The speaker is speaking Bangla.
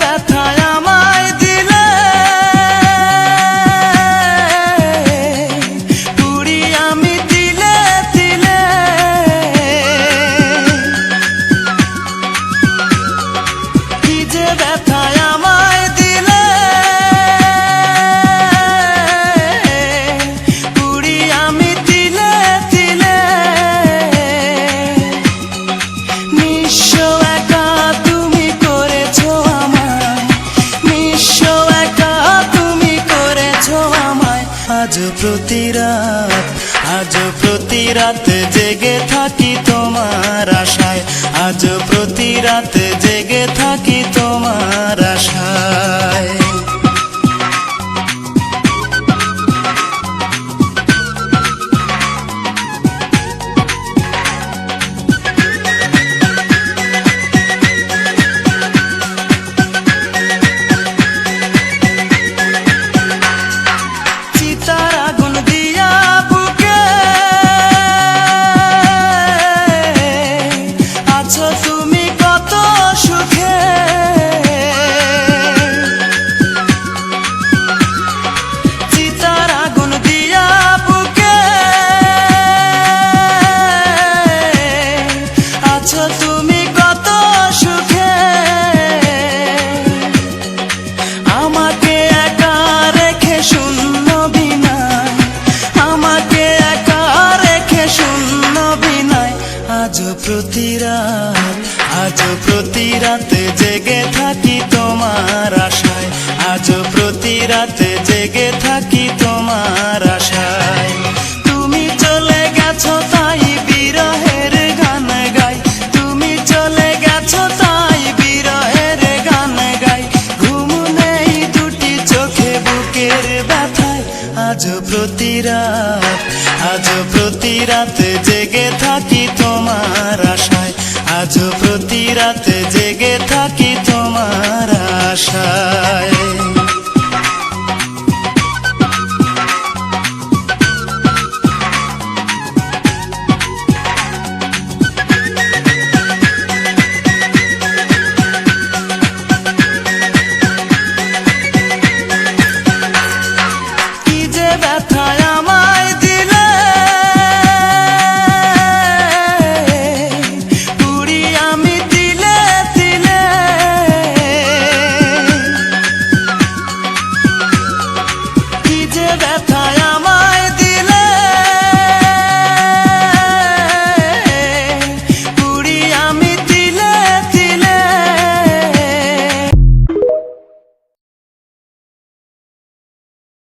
ব্যথায় আমায় দিলে, পুরি আমি তিলে তিলে। কি যে ব্যথায় আমায় দিলে, পুরি আমি তিলে তিলে। নিঃস্ব একা তুমি করেছো আমায়, নিঃস্ব একা তুমি করেছো আমায়। আজ প্রতি রাত জেগে থাকি তোমার আশায়, আজ প্রতি রাত জেগে থাকি তোমার আশায়। তুমি কত সুখে, আমাকে একা রেখে শূন্য বিনায়, আমাকে একা রেখে শূন্য বিনায়। আজ প্রতি রাত জেগে থাকি তোমার আশায়, আজ প্রতি রাত জেগে থাকি তোমার আশায়। তুমি চলে গেছো তাই বিরহের গান গাই, তুমি চলে গেছো তাই বিরহের গান গাই। ঘুম নেই দুটি চোখে বুকের ব্যথায়, আজ প্রতি রাত জেগে থাকি তোমার আশায়, আজ প্রতি রাত জেগে থাকি।